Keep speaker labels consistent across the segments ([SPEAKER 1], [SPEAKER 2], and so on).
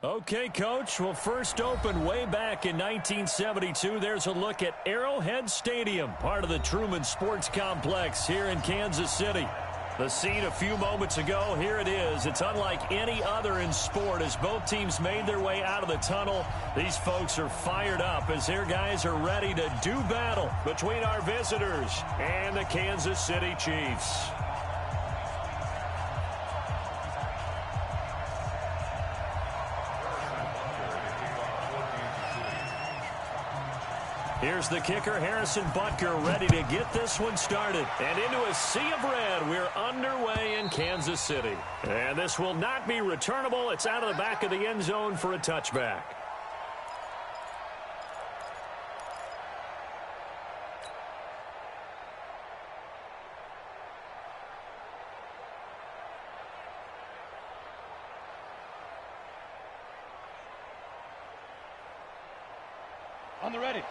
[SPEAKER 1] Okay, Coach. Well, first opened way back in 1972. There's a look at Arrowhead Stadium, part of the Truman Sports Complex here in Kansas City. The scene a few moments ago, here it is. It's unlike any other in sport as both teams made their way out of the tunnel. These folks are fired up as their guys are ready to do battle between our visitors and the Kansas City Chiefs. Here's the kicker, Harrison Butker, ready to get this one started. And into a sea of red, we're underway in Kansas City. And this will not be returnable. It's out of the back of the end zone for a touchback.
[SPEAKER 2] On the ready.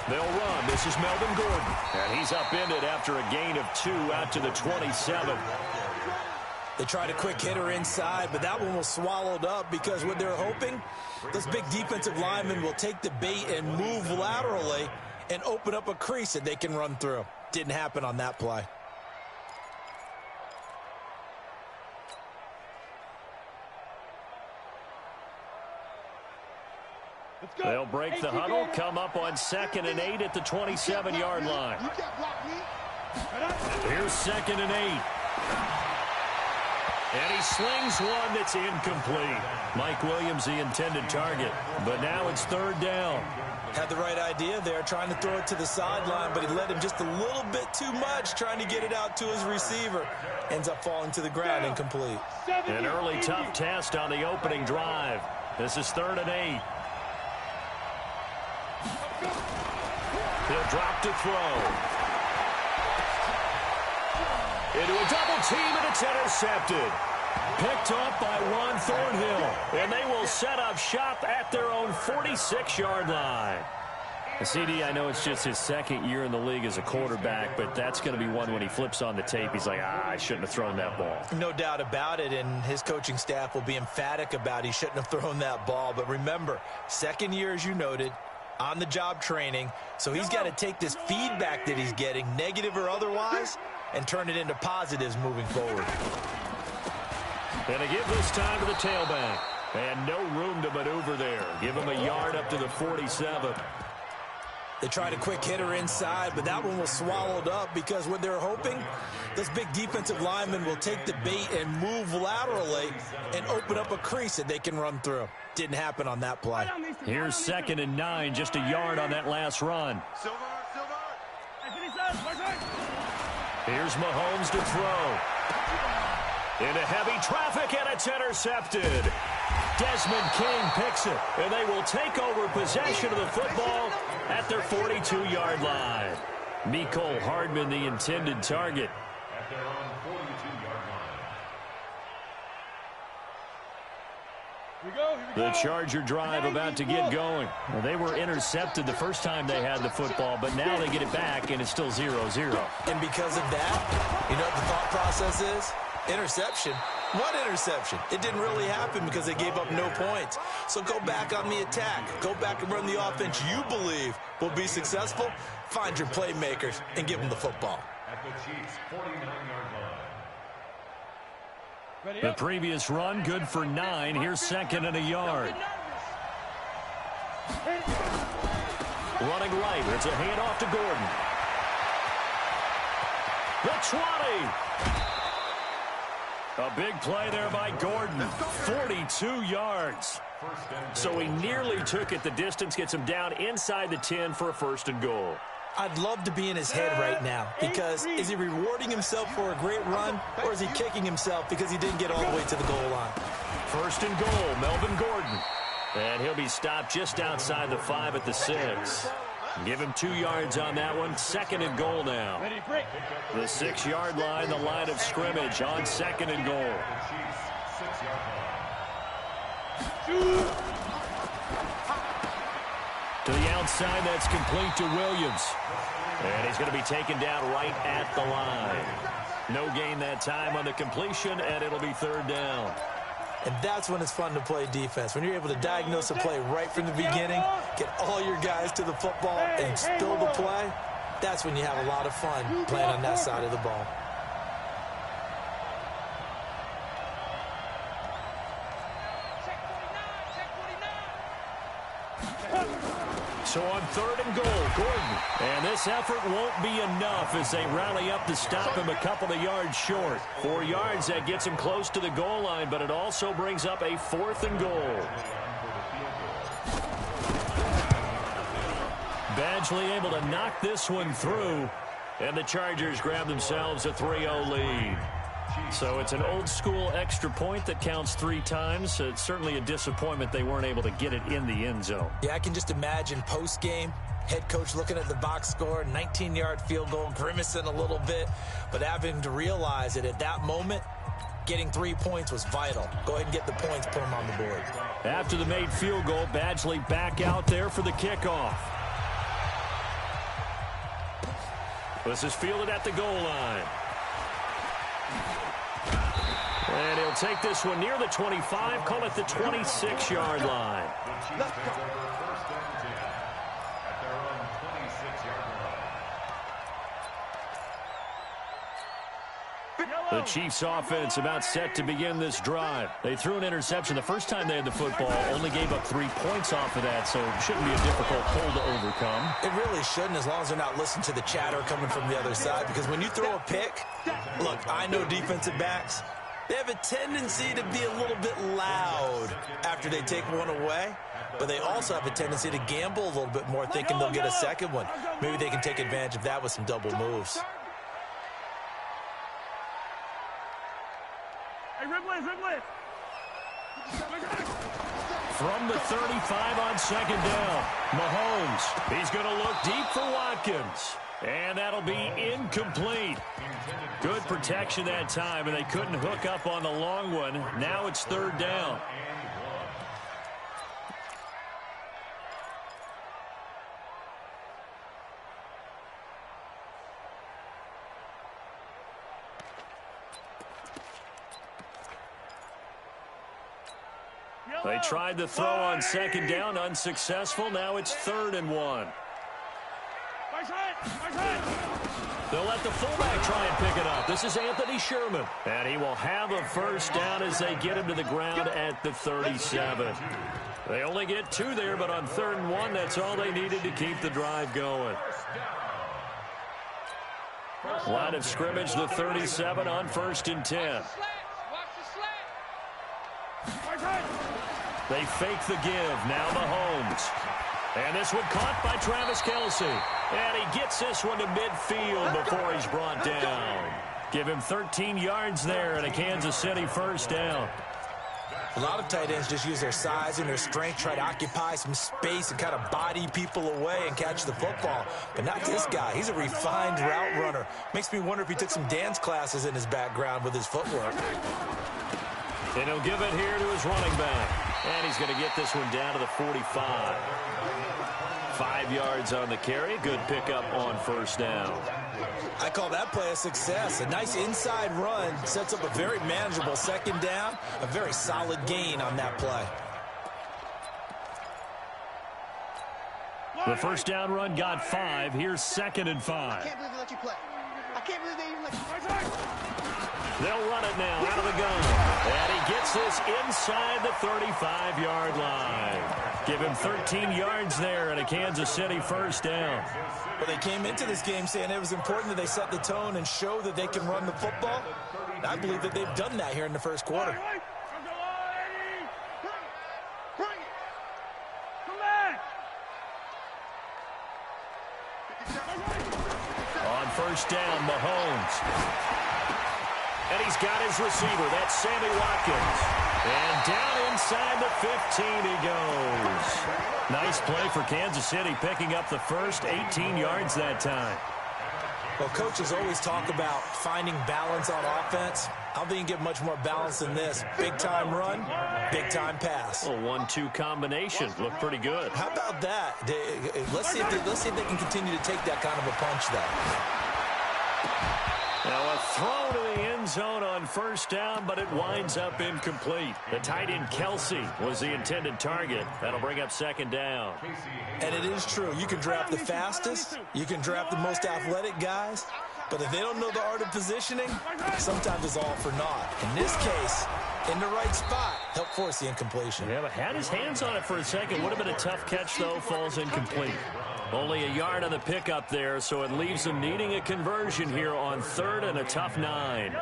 [SPEAKER 1] They'll run. This is Melvin Gordon. And he's upended after a gain of 2 out to the 27.
[SPEAKER 3] They tried a quick hitter inside, but that one was swallowed up because what they're hoping, those big defensive linemen will take the bait and move laterally and open up a crease that they can run through. Didn't happen on that play.
[SPEAKER 1] They'll break the huddle, come up on 2nd and 8 at the 27-yard line. Here's 2nd and 8. And he slings one that's incomplete. Mike Williams, the intended target. But now it's 3rd down.
[SPEAKER 3] Had the right idea there, trying to throw it to the sideline, but he led him just a little bit too much, trying to get it out to his receiver. Ends up falling to the ground, incomplete.
[SPEAKER 1] An early tough test on the opening drive. This is 3rd and 8. He'll drop to throw. Into a double team, and it's intercepted. Picked off by Juan Thornhill. And they will set up shop at their own 46-yard line. CD, I know it's just his 2nd year in the league as a quarterback, but that's going to be one when he flips on the tape. He's like, I shouldn't have thrown that ball.
[SPEAKER 3] No doubt about it, and his coaching staff will be emphatic about he shouldn't have thrown that ball. But remember, 2nd year, as you noted, on-the-job training, so he's got to take this feedback that he's getting, negative or otherwise, and turn it into positives moving forward.
[SPEAKER 1] And to give this time to the tailback. And no room to maneuver there. Give him a yard up to the 47.
[SPEAKER 3] They tried a quick hitter inside, but that one was swallowed up because what they're hoping, those big defensive linemen will take the bait and move laterally and open up a crease that they can run through. Didn't happen on that play.
[SPEAKER 1] Here's 2nd and 9, just a yard on that last run. Here's Mahomes to throw. Into heavy traffic, and it's intercepted. Desmond King picks it, and they will take over possession of the football at their 42-yard line. Mecole Hardman, the intended target.
[SPEAKER 2] At their own 42-yard line.
[SPEAKER 1] The Charger drive about to get going. Well, they were intercepted the first time they had the football, but now they get it back, and it's still 0-0.
[SPEAKER 3] And because of that, you know what the thought process is? Interception. What interception? It didn't really happen because they gave up no points. So go back on the attack. Go back and run the offense you believe will be successful. Find your playmakers and give them the football.
[SPEAKER 2] At the Chiefs' 49-yard line.
[SPEAKER 1] The previous run, good for 9. Here's 2nd and a yard. Running right. It's a handoff to Gordon. The 20. A big play there by Gordon. 42 yards. So he nearly took it the distance, gets him down inside the 10 for a 1st and goal.
[SPEAKER 3] I'd love to be in his head right now because is he rewarding himself for a great run or is he kicking himself because he didn't get all the way to the goal line?
[SPEAKER 1] 1st and goal, Melvin Gordon. And he'll be stopped just outside the 5 at the 6. Give him 2 yards on that one. 2nd and goal now. The 6-yard line, the line of scrimmage on 2nd and goal. To the outside, that's complete to Williams. And he's going to be taken down right at the line. No gain that time on the completion, and it'll be 3rd down.
[SPEAKER 3] And that's when it's fun to play defense. When you're able to diagnose a play right from the beginning, get all your guys to the football, and spill the play, that's when you have a lot of fun playing on that side of the ball.
[SPEAKER 1] So on 3rd and goal, Gordon. And this effort won't be enough as they rally up to stop him a couple of yards short. 4 yards, that gets him close to the goal line, but it also brings up a 4th and goal. Badgley able to knock this one through, and the Chargers grab themselves a 3-0 lead. So it's an old-school extra point that counts 3 times. It's certainly a disappointment they weren't able to get it in the end zone.
[SPEAKER 3] Yeah, I can just imagine post-game, head coach looking at the box score, 19-yard field goal, grimacing a little bit, but having to realize that at that moment, getting 3 points was vital. Go ahead and get the points, put them on the board.
[SPEAKER 1] After the made field goal, Badgley back out there for the kickoff. This is fielded at the goal line. And he'll take this one near the 25, call it the 26-yard line. The Chiefs offense about set to begin this drive. They threw an interception the first time they had the football, only gave up 3 points off of that, so it shouldn't be a difficult hole to overcome.
[SPEAKER 3] It really shouldn't, as long as they're not listening to the chatter coming from the other side, because when you throw a pick, look, I know defensive backs, they have a tendency to be a little bit loud after they take one away, but they also have a tendency to gamble a little bit more, thinking they'll get a second one. Maybe they can take advantage of that with some double moves.
[SPEAKER 1] From the 35 on 2nd down, Mahomes. He's going to look deep for Watkins. And that'll be incomplete. Good protection that time, and they couldn't hook up on the long one. Now it's 3rd down. They tried the throw on 2nd down, unsuccessful. Now it's 3rd and 1. They'll let the fullback try and pick it up. This is Anthony Sherman. And he will have a 1st down as they get him to the ground at the 37. They only get 2 there, but on 3rd and 1, that's all they needed to keep the drive going. Line of scrimmage, the 37 on 1st and 10. They fake the give. Now Mahomes. And this one caught by Travis Kelce. And he gets this one to midfield before he's brought down. Give him 13 yards there and a Kansas City 1st down.
[SPEAKER 3] A lot of tight ends just use their size and their strength, try to occupy some space and kind of body people away and catch the football. But not this guy. He's a refined route runner. Makes me wonder if he took some dance classes in his background with his footwork.
[SPEAKER 1] And he'll give it here to his running back. And he's going to get this one down to the 45. 5 yards on the carry. Good pickup on 1st down.
[SPEAKER 3] I call that play a success. A nice inside run sets up a very manageable 2nd down. A very solid gain on that play.
[SPEAKER 1] The 1st down run got 5. Here's 2nd and 5.
[SPEAKER 4] I can't believe they let you play. I can't believe they even let you.
[SPEAKER 1] They'll run it now out of the gun. And he gets this inside the 35-yard line. Give him 13 yards there and a Kansas City 1st down.
[SPEAKER 3] Well, they came into this game saying it was important that they set the tone and show that they can run the football. And I believe that they've done that here in the 1st quarter.
[SPEAKER 1] On 1st down, Mahomes. And he's got his receiver. That's Sammy Watkins. And down inside the 15 he goes. Nice play for Kansas City, picking up the first 18 yards that time.
[SPEAKER 3] Well, coaches always talk about finding balance on offense. I don't think you can get much more balance than this. Big-time run, big-time pass.
[SPEAKER 1] A 1-2 combination. Looked pretty good.
[SPEAKER 3] How about that? Let's see if they can continue to take that kind of a punch, though.
[SPEAKER 1] Now a throw to the end zone on first down, but it winds up incomplete. The tight end Kelsey was the intended target. That'll bring up second down.
[SPEAKER 3] And it is true. You can draft the fastest. You can draft the most athletic guys. But if they don't know the art of positioning, sometimes it's all for naught. In this case, in the right spot, help force the incompletion.
[SPEAKER 1] Yeah, but had his hands on it for a second. Would have been a tough catch, though. Falls incomplete. Only a yard on the pickup there, so it leaves them needing a conversion here on 3rd and a tough 9.
[SPEAKER 4] Here we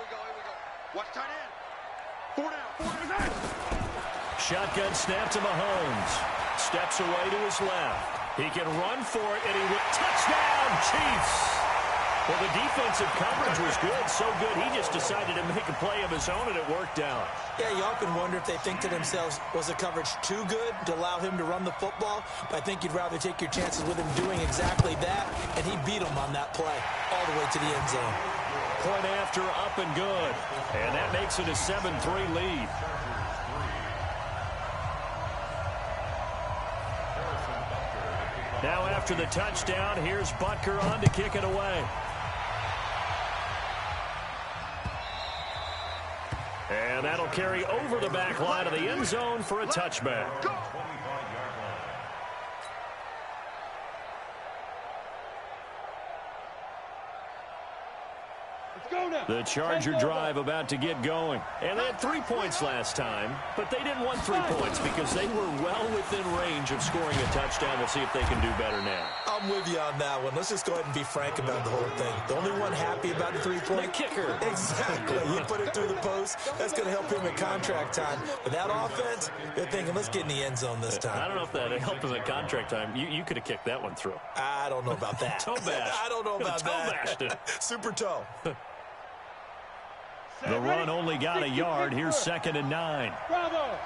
[SPEAKER 4] go. Watch tight end. 4 down.
[SPEAKER 1] Shotgun snap to Mahomes. Steps away to his left. He can run for it, and he will. Touchdown, Chiefs! Well, the defensive coverage was good, so good he just decided to make a play of his own, and it worked out.
[SPEAKER 3] Yeah, you often wonder if they think to themselves, was the coverage too good to allow him to run the football? But I think you'd rather take your chances with him doing exactly that, and he beat him on that play all the way to the end zone.
[SPEAKER 1] Point after, up and good. And that makes it a 7-3 lead. Now after the touchdown, here's Butker on to kick it away. And that'll carry over the back line of the end zone for a touchback. The Charger drive about to get going. And they had 3 points last time, but they didn't want 3 points because they were well within range of scoring a touchdown. We'll see if they can do better now.
[SPEAKER 3] I'm with you on that one. Let's just go ahead and be frank about the whole thing. The only one happy about the 3-point?
[SPEAKER 1] The kicker.
[SPEAKER 3] Exactly. He put it through the post. That's going to help him at contract time. But that offense, they're thinking, let's get in the end zone this time.
[SPEAKER 1] I don't know if that helped him at contract time. You could have kicked that one through.
[SPEAKER 3] I don't know about that.
[SPEAKER 1] Toe bash.
[SPEAKER 3] I don't know about that.
[SPEAKER 1] Toe bashed it.
[SPEAKER 3] Super toe.
[SPEAKER 1] The run only got a yard. Here's 2nd and 9.
[SPEAKER 4] Bravo.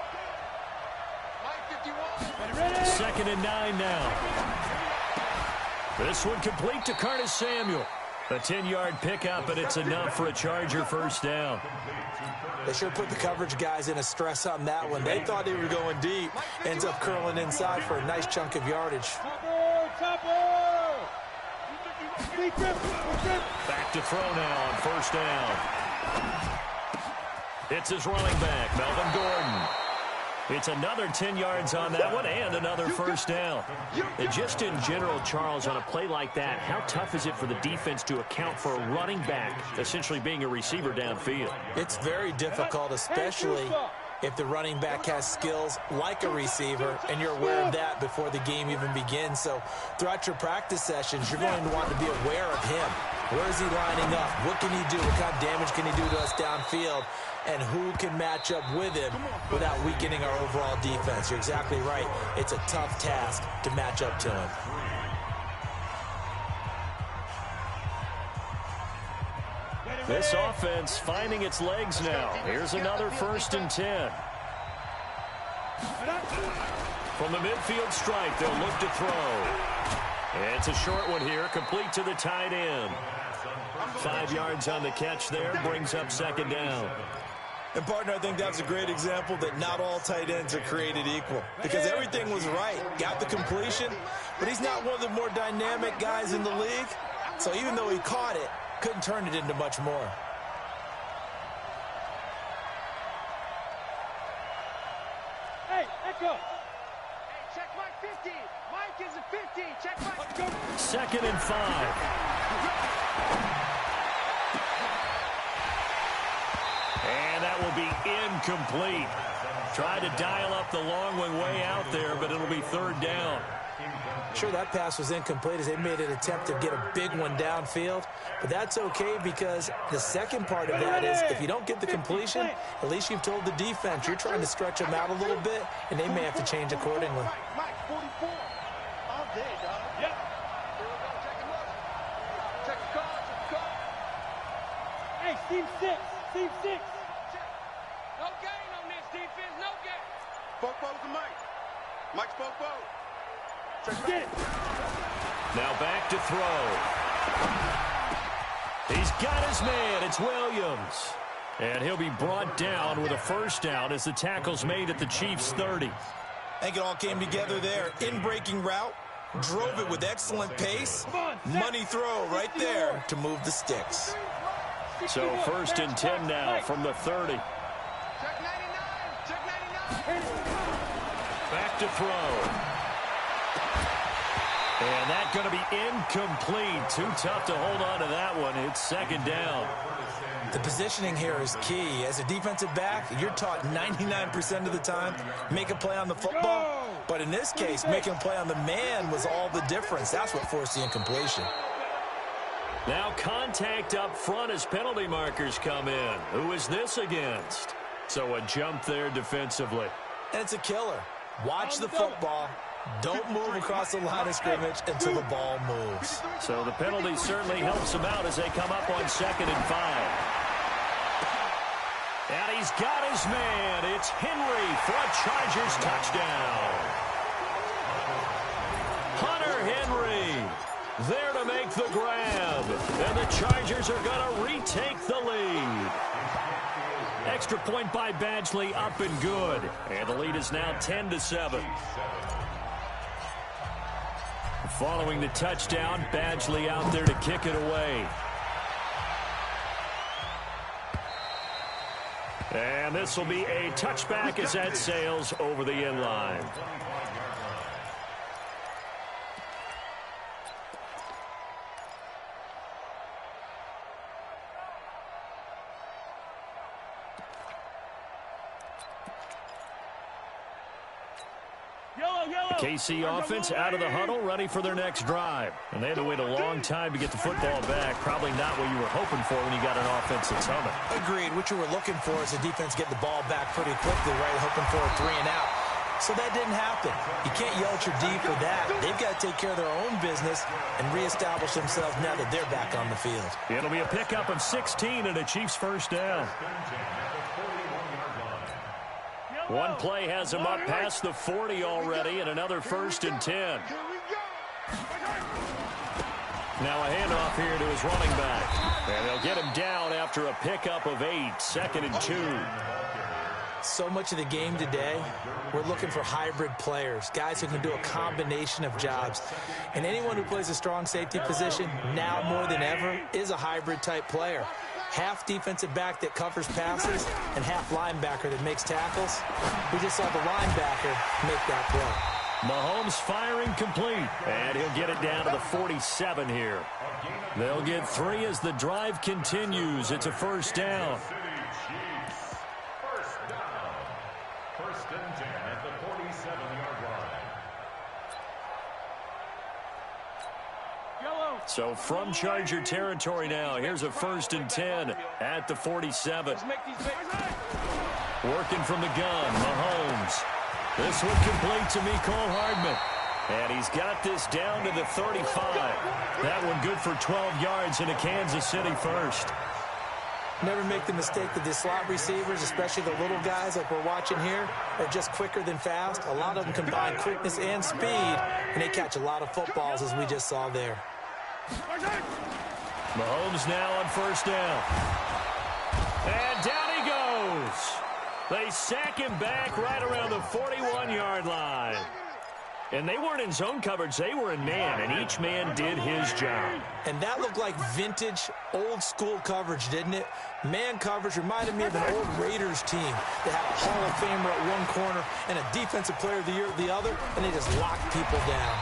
[SPEAKER 1] 2nd and 9 now. This one complete to Curtis Samuel. A 10-yard pickup, and it's enough for a Charger first down.
[SPEAKER 3] They sure put the coverage guys in a stress on that one. They thought they were going deep. Ends up curling inside for a nice chunk of yardage.
[SPEAKER 1] Back to throw now on first down. It's his running back, Melvin Gordon. It's another 10 yards on that one and another first down. And just in general, Charles, on a play like that, how tough is it for the defense to account for a running back essentially being a receiver downfield?
[SPEAKER 3] It's very difficult, especially if the running back has skills like a receiver, and you're aware of that before the game even begins. So throughout your practice sessions, you're going to want to be aware of him. Where is he lining up? What can he do? What kind of damage can he do to us downfield? And who can match up with him without weakening our overall defense? You're exactly right. It's a tough task to match up to him.
[SPEAKER 1] This offense finding its legs now. Here's another 1st and 10. From the midfield stripe, they'll look to throw. It's a short one here, complete to the tight end. 5 yards on the catch there, brings up 2nd down.
[SPEAKER 3] And, partner, I think that's a great example that not all tight ends are created equal, because everything was right. Got the completion, but he's not one of the more dynamic guys in the league. So even though he caught it, couldn't turn it into much more.
[SPEAKER 4] Hey, Echo. Hey, check Mike 50. Mike is a 50. Check Mike. Let's go.
[SPEAKER 1] 2nd and 5. And that will be incomplete. Try to dial up the long one way out there, but it'll be 3rd down.
[SPEAKER 3] Sure, that pass was incomplete as they made an attempt to get a big one downfield. But that's okay, because the second part of that is if you don't get the completion, at least you've told the defense you're trying to stretch them out a little bit, and they may have to change accordingly.
[SPEAKER 4] Mike 44. All day, dog. Yep. Check him up. Check the call. Team 6. Team 6. No gain on this defense. No gain.
[SPEAKER 5] Spoke to Mike. Mike spoke.
[SPEAKER 4] Get it.
[SPEAKER 1] Now back to throw. He's got his man. It's Williams. And he'll be brought down with a first down as the tackle's made at the Chiefs' 30.
[SPEAKER 3] I think it all came together there. In-breaking route, drove it with excellent pace. Money throw right there to move the sticks.
[SPEAKER 1] So first and 10 now from the 30.
[SPEAKER 4] Check 99. Check 99.
[SPEAKER 1] Back to throw. And that's going to be incomplete. Too tough to hold on to that one. It's second down.
[SPEAKER 3] The positioning here is key. As a defensive back, you're taught 99% of the time, make a play on the football. But in this case, making a play on the man was all the difference. That's what forced the incompletion.
[SPEAKER 1] Now contact up front as penalty markers come in. Who is this against? So a jump there defensively.
[SPEAKER 3] And it's a killer. Watch the football. Don't move across the line of scrimmage until the ball moves.
[SPEAKER 1] So the penalty certainly helps him out as they come up on 2nd and 5. And he's got his man. It's Henry for a Chargers touchdown. Hunter Henry there to make the grab. And the Chargers are going to retake the lead. Extra point by Badgley up and good. And the lead is now 10-7. Following the touchdown, Badgley out there to kick it away. And this will be a touchback as that sails over the end line. KC offense out of the huddle, ready for their next drive. And they had to wait a long time to get the football back. Probably not what you were hoping for when you got an offense that's humming.
[SPEAKER 3] Agreed. What you were looking for is the defense get the ball back pretty quickly, right? Hoping for a 3 and out. So that didn't happen. You can't yell at your D for that. They've got to take care of their own business and reestablish themselves now that they're back on the field.
[SPEAKER 1] It'll be a pickup of 16 and a Chiefs first down. One play has him up past the 40 already, and another 1st and 10. Now a handoff here to his running back. And they'll get him down after a pickup of 8, 2nd and 2.
[SPEAKER 3] So much of the game today, we're looking for hybrid players, guys who can do a combination of jobs. And anyone who plays a strong safety position, now more than ever, is a hybrid type player. Half defensive back that covers passes and half linebacker that makes tackles. We just saw the linebacker make that play.
[SPEAKER 1] Mahomes firing complete, and he'll get it down to the 47 here. They'll get 3 as the drive continues. It's a first down.
[SPEAKER 2] First and 10 at the 47-yard line.
[SPEAKER 1] So from Charger territory now, here's a 1st and 10 at the 47. Working from the gun, Mahomes. This one complete to Mecole Hardman. And he's got this down to the 35. That one good for 12 yards in a Kansas City first.
[SPEAKER 3] Never make the mistake that the slot receivers, especially the little guys like we're watching here, are just quicker than fast. A lot of them combine quickness and speed, and they catch a lot of footballs, as we just saw there.
[SPEAKER 1] Mahomes now on first down. And down he goes. They sack him back right around the 41-yard line. And they weren't in zone coverage. They were in man, and each man did his job.
[SPEAKER 3] And that looked like vintage, old-school coverage, didn't it? Man coverage reminded me of an old Raiders team that had a Hall of Famer at one corner and a Defensive Player of the Year at the other, and they just locked people down.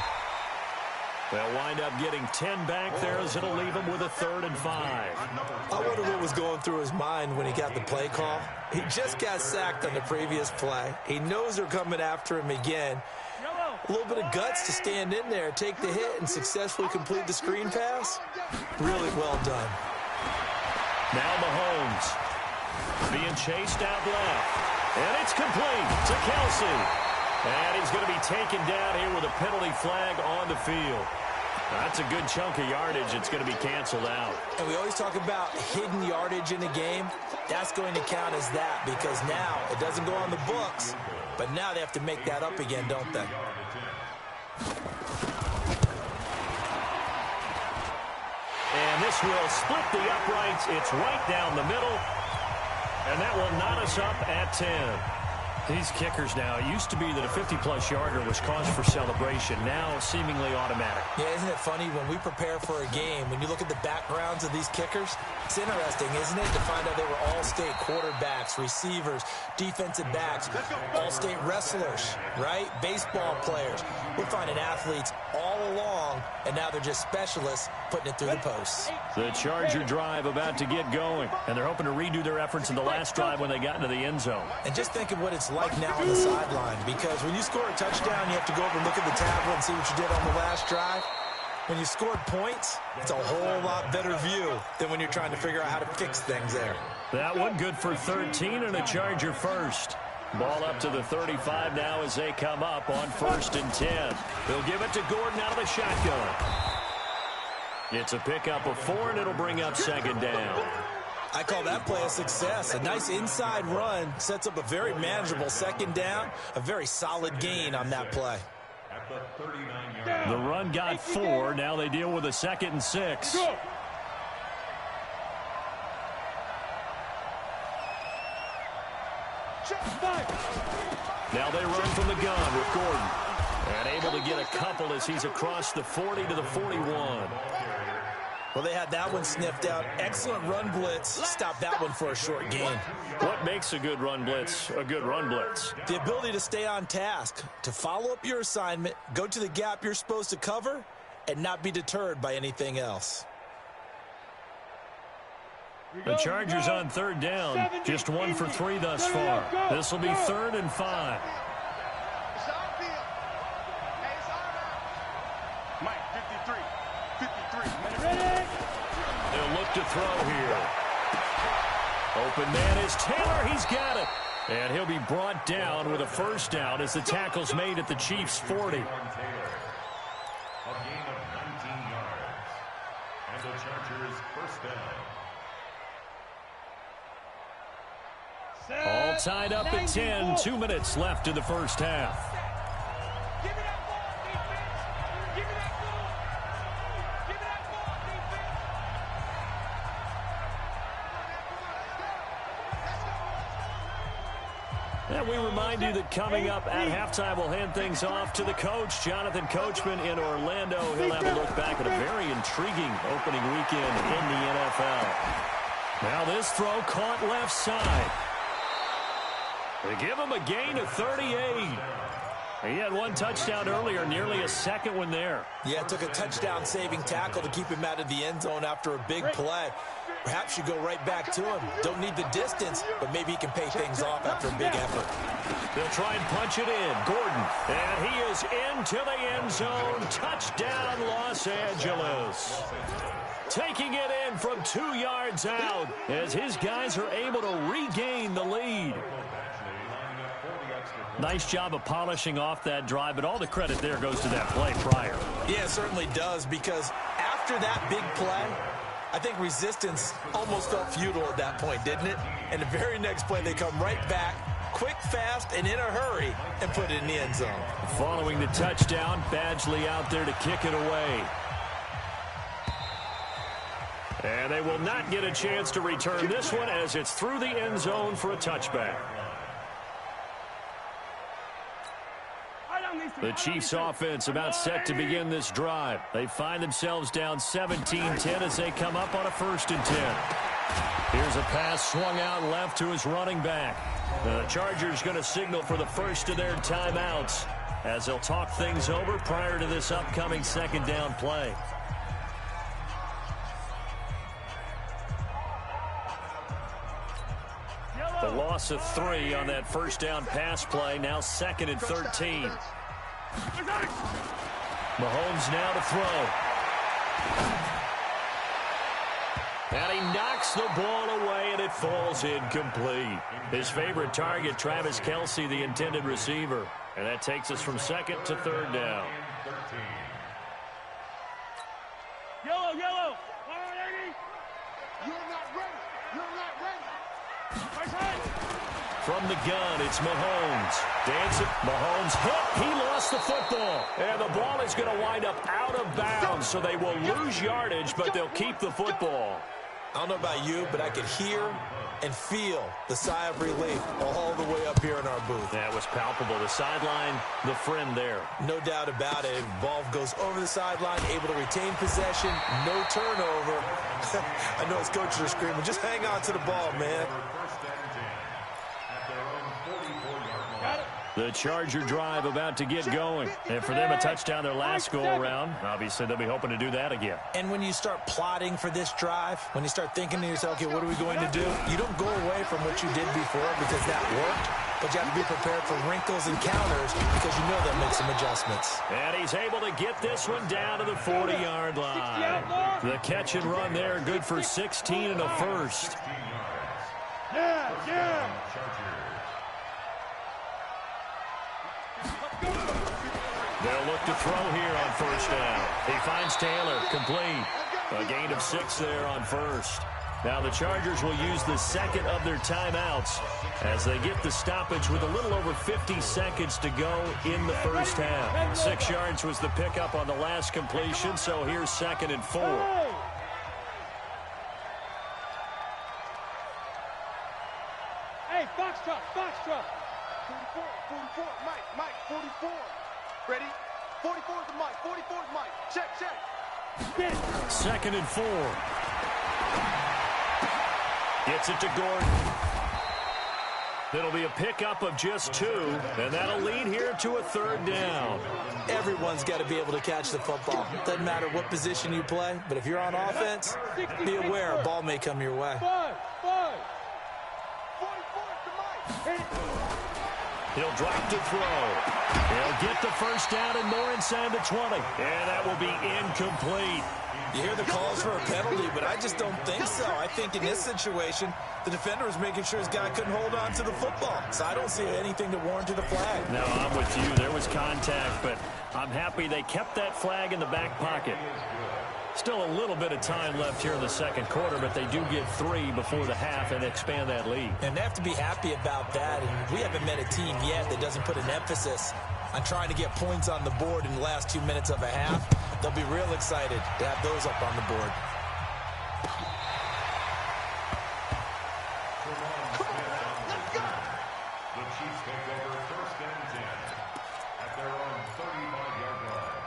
[SPEAKER 1] They'll wind up getting 10 back there as it'll leave him with a 3rd and 5.
[SPEAKER 3] I wonder what was going through his mind when he got the play call. He just got sacked on the previous play. He knows they're coming after him again. A little bit of guts to stand in there, take the hit, and successfully complete the screen pass. Really well done.
[SPEAKER 1] Now Mahomes being chased out left. And it's complete to Kelsey. And he's going to be taken down here with a penalty flag on the field. That's a good chunk of yardage. It's going to be canceled out.
[SPEAKER 3] And we always talk about hidden yardage in a game. That's going to count as that because now it doesn't go on the books, but now they have to make that up again, don't they?
[SPEAKER 1] And this will split the uprights. It's right down the middle. And that will knot us up at 10. These kickers now, it used to be that a 50-plus yarder was cause for celebration. Now seemingly automatic.
[SPEAKER 3] Yeah, isn't it funny when we prepare for a game, when you look at the backgrounds of these kickers, it's interesting, isn't it, to find out they were all-state quarterbacks, receivers, defensive backs, all-state wrestlers, right? Baseball players. We're finding athletes all along, and now they're just specialists putting it through the posts.
[SPEAKER 1] The Charger drive about to get going, and they're hoping to redo their efforts in the last drive when they got into the end zone.
[SPEAKER 3] And just think of what it's like now on the sideline, because when you score a touchdown, you have to go over and look at the tablet and see what you did on the last drive. When you scored points, it's a whole lot better view than when you're trying to figure out how to fix things there.
[SPEAKER 1] That one good for 13 and a Charger first. Ball up to the 35 now as they come up on 1st and 10. They'll give it to Gordon out of the shotgun. It's a pickup of 4, and it'll bring up 2nd down.
[SPEAKER 3] I call that play a success. A nice inside run sets up a very manageable 2nd down. A very solid gain on that play.
[SPEAKER 1] The run got 4. Now they deal with a 2nd and 6. Now they run from the gun with Gordon. And able to get a couple as he's across the 40 to the 41.
[SPEAKER 3] Well, they had that one sniffed out. Excellent run blitz. Stop that one for a short gain.
[SPEAKER 1] What makes a good run blitz a good run blitz?
[SPEAKER 3] The ability to stay on task, to follow up your assignment, go to the gap you're supposed to cover, and not be deterred by anything else.
[SPEAKER 1] The Chargers on 3rd down. Just 1 for 3 thus far. This will be 3rd and 5.
[SPEAKER 5] Mike, 53. 53.
[SPEAKER 1] They'll look to throw here. Open man is Taylor. He's got it. And he'll be brought down with a 1st down as the tackle's made at the Chiefs' 40.
[SPEAKER 2] A gain of 19 yards. And the Chargers 1st down.
[SPEAKER 1] All tied up at 10. 2 minutes left in the first half.
[SPEAKER 4] Give me that ball, defense. Give me that ball. Give me that ball, defense.
[SPEAKER 1] And we remind you that coming up at halftime, we'll hand things off to the coach, Jonathan Coachman in Orlando. He'll have a look back at a very intriguing opening weekend in the NFL. Now this throw caught left side. They give him a gain of 38. He had 1 touchdown earlier, nearly a 2nd one there.
[SPEAKER 3] Yeah, it took a touchdown-saving tackle to keep him out of the end zone after a big play. Perhaps you go right back to him. Don't need the distance, but maybe he can pay things off after a big effort.
[SPEAKER 1] They'll try and punch it in. Gordon, and he is into the end zone. Touchdown, Los Angeles. Taking it in from 2 yards out as his guys are able to regain the lead. Nice job of polishing off that drive, but all the credit there goes to that play prior.
[SPEAKER 3] Yeah, it certainly does, because after that big play, I think resistance almost felt futile at that point, didn't it? And the very next play, they come right back, quick, fast, and in a hurry, and put it in the end zone.
[SPEAKER 1] Following the touchdown, Badgley out there to kick it away. And they will not get a chance to return this one as it's through the end zone for a touchback. The Chiefs offense about set to begin this drive. They find themselves down 17-10 as they come up on a 1st and 10. Here's a pass swung out left to his running back. The Chargers going to signal for the first of their timeouts as they'll talk things over prior to this upcoming 2nd down play. The loss of 3 on that 1st down pass play. Now 2nd and 13. Mahomes now to throw. And he knocks the ball away, and it falls incomplete. His favorite target, Travis Kelce, the intended receiver. And that takes us from 2nd to 3rd down. From the gun, it's Mahomes. Dancing. Mahomes hit. He lost the football. And the ball is going to wind up out of bounds, so they will lose yardage, but they'll keep the football.
[SPEAKER 3] I don't know about you, but I could hear and feel the sigh of relief all the way up here in our booth.
[SPEAKER 1] That was palpable. The sideline, the friend there.
[SPEAKER 3] No doubt about it. Ball goes over the sideline, able to retain possession, no turnover. I know his coaches are screaming, just hang on to the ball, man.
[SPEAKER 1] The Charger drive about to get going. And for them, a touchdown their last go-around. Obviously, they'll be hoping to do that again.
[SPEAKER 3] And when you start plotting for this drive, when you start thinking to yourself, okay, what are we going to do? You don't go away from what you did before because that worked. But you have to be prepared for wrinkles and counters because you know they'll make some adjustments.
[SPEAKER 1] And he's able to get this one down to the 40-yard line. The catch and run there, good for 16 and a first. They'll look to throw here on first down. He finds Taylor, complete. A gain of 6 there on first. Now the Chargers will use the second of their timeouts as they get the stoppage with a little over 50 seconds to go in the first half. 6 yards was the pickup on the last completion, so here's 2nd and 4.
[SPEAKER 4] Hey, Foxtrot, Foxtrot.
[SPEAKER 5] 44, Mike, 44. Ready? 44 is the Mike, 44 is Mike. Check.
[SPEAKER 1] 2nd and 4. Gets it to Gordon. It'll be a pickup of just 2, and that'll lead here to a 3rd down.
[SPEAKER 3] Everyone's got to be able to catch the football. Doesn't matter what position you play, but if you're on offense, be aware a ball may come your way.
[SPEAKER 4] 44 is the Mike.
[SPEAKER 1] He'll drop to throw. He'll get the first down and more inside the 20. And that will be incomplete.
[SPEAKER 3] You hear the calls for a penalty, but I just don't think so. I think in this situation, the defender was making sure his guy couldn't hold on to the football. So I don't see anything to warrant to the flag.
[SPEAKER 1] No, I'm with you. There was contact, but I'm happy they kept that flag in the back pocket. Still a little bit of time left here in the second quarter, but they do get 3 before the half and expand that lead.
[SPEAKER 3] And they have to be happy about that. And we haven't met a team yet that doesn't put an emphasis on trying to get points on the board in the last 2 minutes of a half. They'll be real excited to have those up on the board.
[SPEAKER 2] The Chiefs take over 1st and 10 at their own 35-yard line.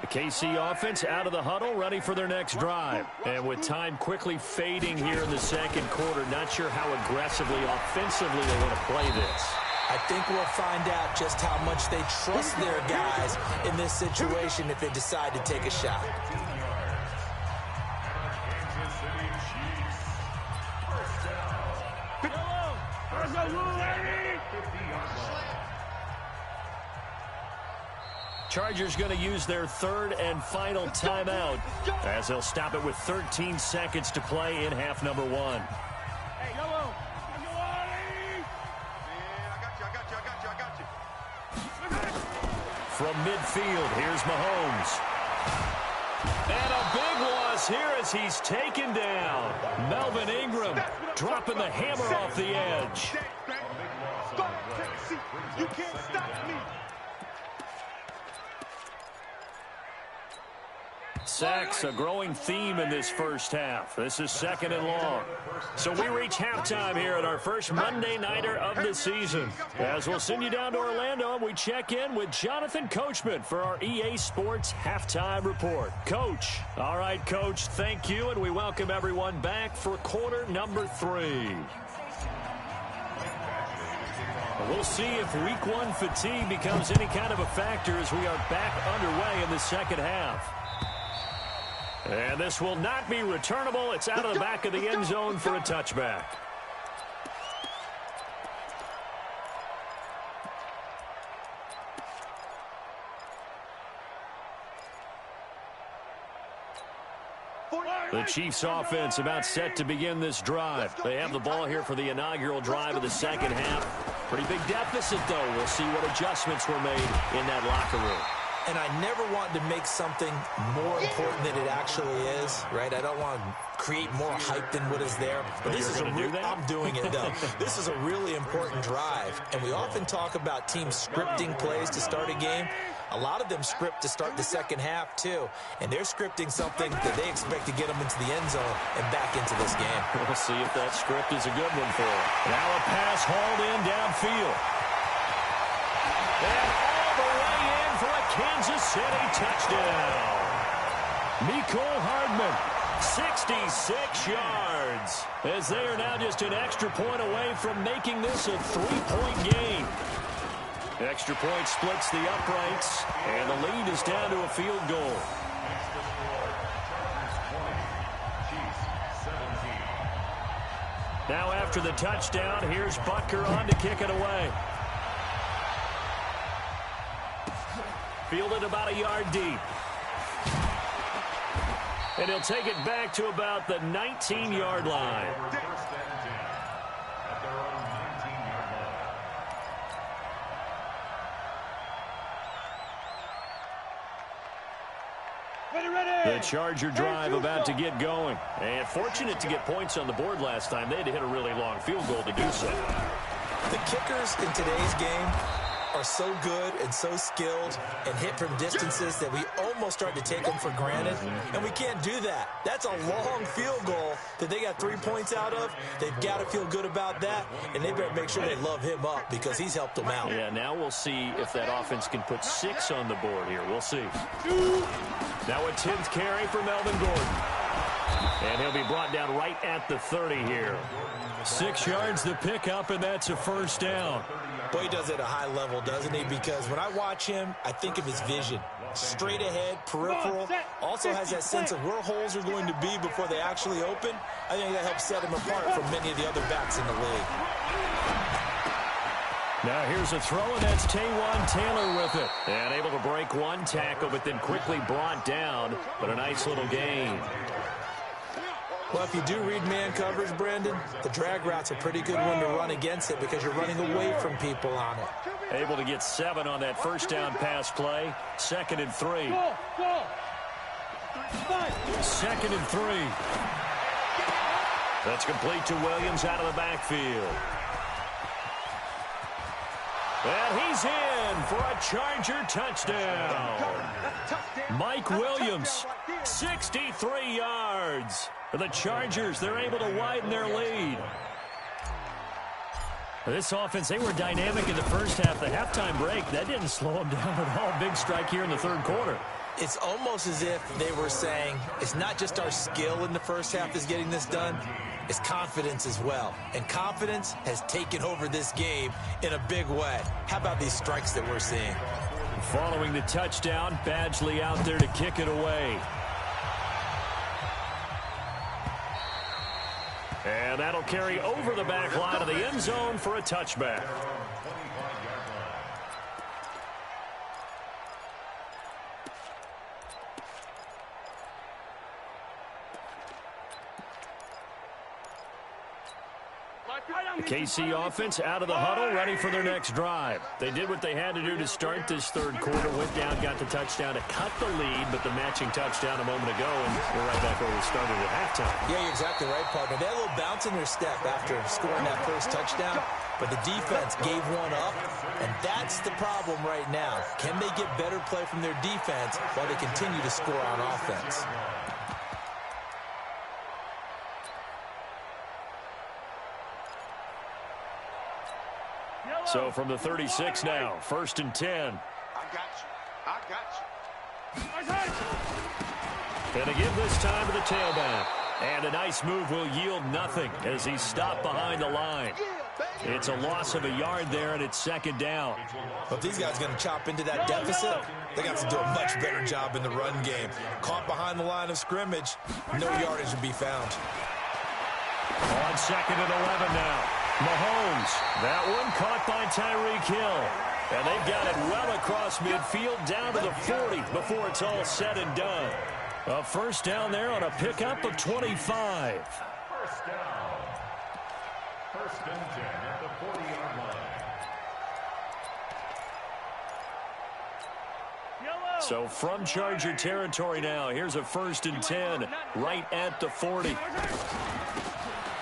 [SPEAKER 1] The KC offense out of the huddle, ready for their next drive. And with time quickly fading here in the second quarter, not sure how aggressively, offensively they want to play this.
[SPEAKER 3] I think we'll find out just how much they trust their guys in this situation if they decide to take a shot.
[SPEAKER 2] Kansas City Chiefs. First down. 50-yard line.
[SPEAKER 1] Chargers going to use their 3rd and final timeout as they'll stop it with 13 seconds to play in half number 1.
[SPEAKER 4] Hey, yellow.
[SPEAKER 1] From midfield, here's Mahomes. And a big loss here as he's taken down. Melvin Ingram dropping the hammer off the edge.
[SPEAKER 5] You can't stop me.
[SPEAKER 1] Sacks, a growing theme in this first half. This is 2nd and long. So we reach halftime here at our first Monday Nighter of the season. As we'll send you down to Orlando, and we check in with Jonathan Coachman for our EA Sports Halftime Report. Coach. All right, Coach, thank you, and we welcome everyone back for quarter number 3. We'll see if week 1 fatigue becomes any kind of a factor as we are back underway in the second half. And this will not be returnable. It's out of the back of the end zone for a touchback. The Chiefs offense about set to begin this drive. They have the ball here for the inaugural drive of the second half. Pretty big deficit, though. We'll see what adjustments were made in that locker room.
[SPEAKER 3] And I never want to make something more important than it actually is, right? I don't want to create more hype than what is there. But this is I'm doing it, though. This is a really important drive, and we often talk about teams scripting plays to start a game. A lot of them script to start the second half, too, and they're scripting something that they expect to get them into the end zone and back into this game.
[SPEAKER 1] We'll see if that script is a good one for them. Now a pass hauled in downfield. And all the way in for a Kansas City touchdown. Mecole Hardman, 66 yards, as they are now just an extra point away from making this a 3-point game. Extra point splits the uprights, and the lead is down to a field goal. Now after the touchdown, here's Butker on to kick it away. Fielded about a yard deep. And he'll take it back to about the 19-yard line. The Charger drive about to get going. And fortunate to get points on the board last time. They had to hit a really long field goal to do so.
[SPEAKER 3] The kickers in today's game are so good and so skilled and hit from distances that we almost start to take them for granted, and we can't do that. That's a long field goal that they got 3 points out of. They've got to feel good about that, and they better make sure they love him up because he's helped them out.
[SPEAKER 1] Yeah, now we'll see if that offense can put 6 on the board here. We'll see. Now a 10th carry for Melvin Gordon. And he'll be brought down right at the 30 here. 6 yards the pickup, and that's a first down.
[SPEAKER 3] Boy, he does it at a high level, doesn't he? Because when I watch him, I think of his vision. Straight ahead, peripheral. Also has that sense of where holes are going to be before they actually open. I think that helps set him apart from many of the other backs in the league.
[SPEAKER 1] Now here's a throw, and that's Taywan Taylor with it. And able to break one tackle, but then quickly brought down. But a nice little gain.
[SPEAKER 3] Well, if you do read man coverage, Brandon, the drag route's a pretty good one to run against it because you're running away from people on it.
[SPEAKER 1] Able to get 7 on that first down pass play. 2nd and 3. 2nd and 3. That's complete to Williams out of the backfield. And he's in for a Charger touchdown. Mike Williams, 63 yards. For the Chargers, they're able to widen their lead. This offense, they were dynamic in the first half. The halftime break, that didn't slow them down at all. Big strike here in the third quarter.
[SPEAKER 3] It's almost as if they were saying, it's not just our skill in the first half that's getting this done, it's confidence as well. And confidence has taken over this game in a big way. How about these strikes that we're seeing?
[SPEAKER 1] Following the touchdown, Badgley out there to kick it away. And that'll carry over the back line of the end zone for a touchback. The KC offense out of the huddle, ready for their next drive. They did what they had to do to start this third quarter, went down, got the touchdown to cut the lead, but the matching touchdown a moment ago, and we're right back where we started at halftime.
[SPEAKER 3] Yeah, you're exactly right, partner. They had a little bounce in their step after scoring that first touchdown, but the defense gave one up, and that's the problem right now. Can they get better play from their defense while they continue to score on offense?
[SPEAKER 1] So from the 36 now, 1st and 10.
[SPEAKER 5] I got you.
[SPEAKER 1] And to give this time to the tailback. And a nice move will yield nothing as he's stopped behind the line. It's a loss of a yard there, and it's 2nd down.
[SPEAKER 3] But if these guys are going to chop into that deficit, they got to do a much better job in the run game. Caught behind the line of scrimmage, no yardage to be found.
[SPEAKER 1] On 2nd and 11 now. Mahomes, that one caught by Tyreek Hill. And they've got it well across midfield down to the 40 before it's all said and done. A first down there on a pickup of 25.
[SPEAKER 2] First down. 1st and 10 at the 40-yard line.
[SPEAKER 4] Yellow.
[SPEAKER 1] So from Charger territory now, here's a 1st and 10 right at the 40.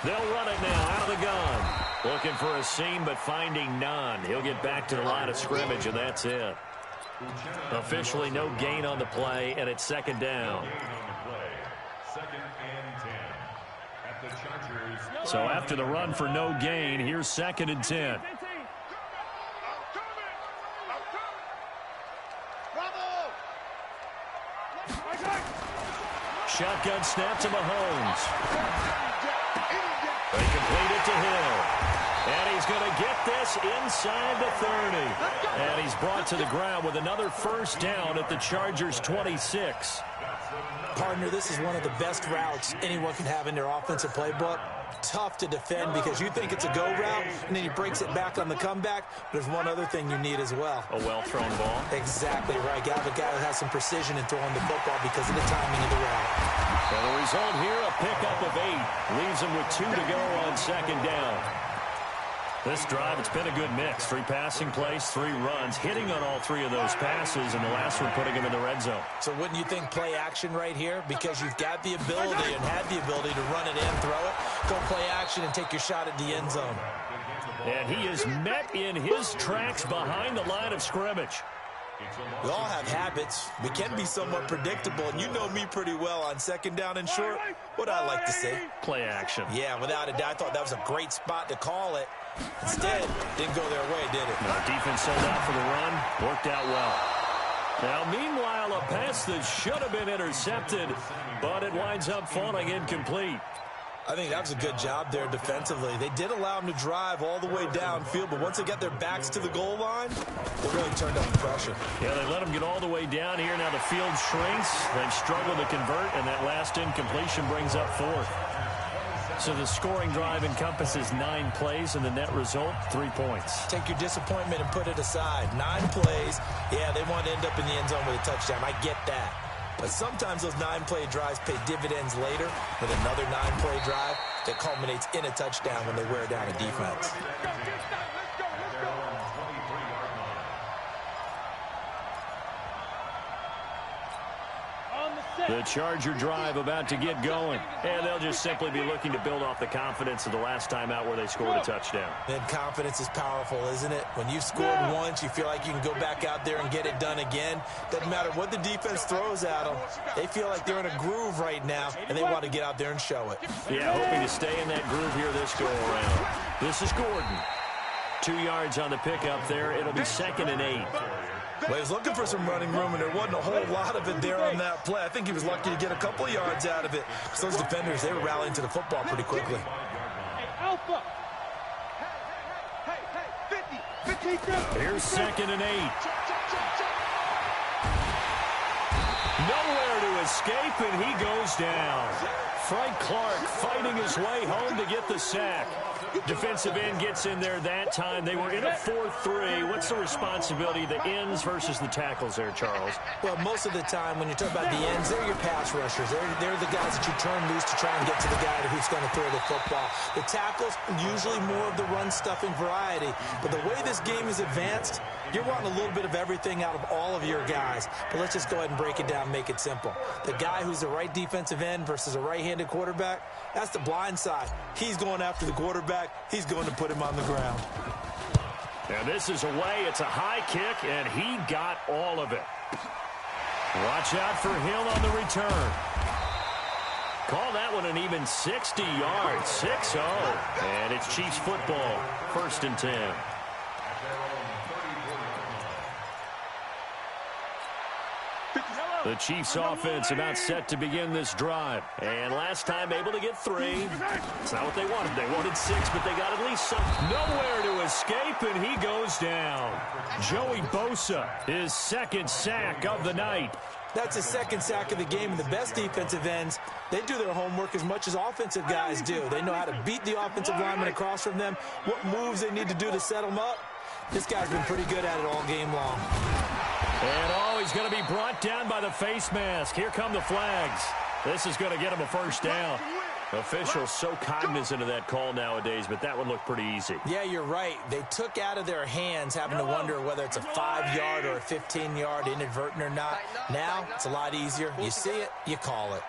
[SPEAKER 1] They'll run it now out of the gun. Looking for a seam, but finding none. He'll get back to the line of scrimmage, and that's it. Officially no gain on the play, and it's 2nd down. So after the run for no gain, here's 2nd and 10. Shotgun snap to Mahomes. They complete it to Hill. And he's going to get this inside the 30. And he's brought to the ground with another 1st down at the Chargers' 26.
[SPEAKER 3] Partner, this is one of the best routes anyone can have in their offensive playbook. Tough to defend because you think it's a go route, and then he breaks it back on the comeback. There's one other thing you need as well.
[SPEAKER 1] A well-thrown ball.
[SPEAKER 3] Exactly right. You have a guy who has some precision in throwing the football because of the timing of the route.
[SPEAKER 1] Well, the result here, a pickup of 8. Leaves him with 2 to go on 2nd down. This drive, it's been a good mix. 3 passing plays, 3 runs, hitting on all 3 of those passes, and the last one putting him in the red zone.
[SPEAKER 3] So wouldn't you think play action right here? Because you've got the ability and had the ability to run it in, throw it, go play action, and take your shot at the end zone.
[SPEAKER 1] And he is met in his tracks behind the line of scrimmage.
[SPEAKER 3] We all have habits. We can be somewhat predictable, and you know me pretty well on 2nd down and short. What I like to say?
[SPEAKER 1] Play action.
[SPEAKER 3] Yeah, without a doubt. I thought that was a great spot to call it. Instead, didn't go their way, did it?
[SPEAKER 1] No, defense sold out for the run. Worked out well. Now, meanwhile, a pass that should have been intercepted, but it winds up falling incomplete.
[SPEAKER 3] I think that was a good job there defensively. They did allow them to drive all the way downfield, but once they got their backs to the goal line, they really turned up the pressure.
[SPEAKER 1] Yeah, they let them get all the way down here. Now the field shrinks. They've struggled to convert, and that last incompletion brings up 4th. So the scoring drive encompasses 9 plays, and the net result, 3 points.
[SPEAKER 3] Take your disappointment and put it aside. 9 plays. Yeah, they want to end up in the end zone with a touchdown. I get that. But sometimes those 9-play drives pay dividends later with another 9-play drive that culminates in a touchdown when they wear down a defense.
[SPEAKER 1] The Charger drive about to get going. And they'll just simply be looking to build off the confidence of the last time out where they scored a touchdown.
[SPEAKER 3] And confidence is powerful, isn't it? When you've scored once, you feel like you can go back out there and get it done again. Doesn't matter what the defense throws at them. They feel like they're in a groove right now, and they want to get out there and show it.
[SPEAKER 1] Yeah, hoping to stay in that groove here this go-around. This is Gordon. 2 yards on the pickup there. It'll be 2nd and 8.
[SPEAKER 3] Well, he was looking for some running room, and there wasn't a whole lot of it there on that play. I think he was lucky to get a couple of yards out of it. So those defenders, they were rallying to the football pretty quickly.
[SPEAKER 4] Alpha. Hey, 50.
[SPEAKER 1] Here's 2nd and 8. Nowhere to escape, and he goes down. Frank Clark fighting his way home to get the sack. Defensive end gets in there that time. They were in a 4-3. What's the responsibility of the ends versus the tackles there, Charles?
[SPEAKER 3] Well, most of the time when you talk about the ends, they're your pass rushers. They're the guys that you turn loose to try and get to the guy who's going to throw the football. The tackles, usually more of the run-stuffing variety. But the way this game is advanced, you're wanting a little bit of everything out of all of your guys. But let's just go ahead and break it down, make it simple. The guy who's the right defensive end versus a right-handed quarterback, that's the blind side. He's going after the quarterback. He's going to put him on the ground.
[SPEAKER 1] And this is away. It's a high kick, and he got all of it. Watch out for Hill on the return. Call that one an even 60 yards. 6-0. And it's Chiefs football. 1st and 10. The Chiefs offense about set to begin this drive. And last time able to get 3. It's not what they wanted. They wanted 6, but they got at least some. Nowhere to escape, and he goes down. Joey Bosa, his 2nd sack of the night.
[SPEAKER 3] That's his 2nd sack of the game, and the best defensive ends, they do their homework as much as offensive guys do. They know how to beat the offensive lineman across from them, what moves they need to do to set them up. This guy's been pretty good at it all game long.
[SPEAKER 1] And he's going to be brought down by the face mask. Here come the flags. This is going to get him a 1st down. Officials so cognizant of that call nowadays, but that one looked pretty easy.
[SPEAKER 3] Yeah, you're right. They took out of their hands having to wonder whether it's a 5-yard or a 15-yard inadvertent or not. Now, it's a lot easier. You see it, you call it.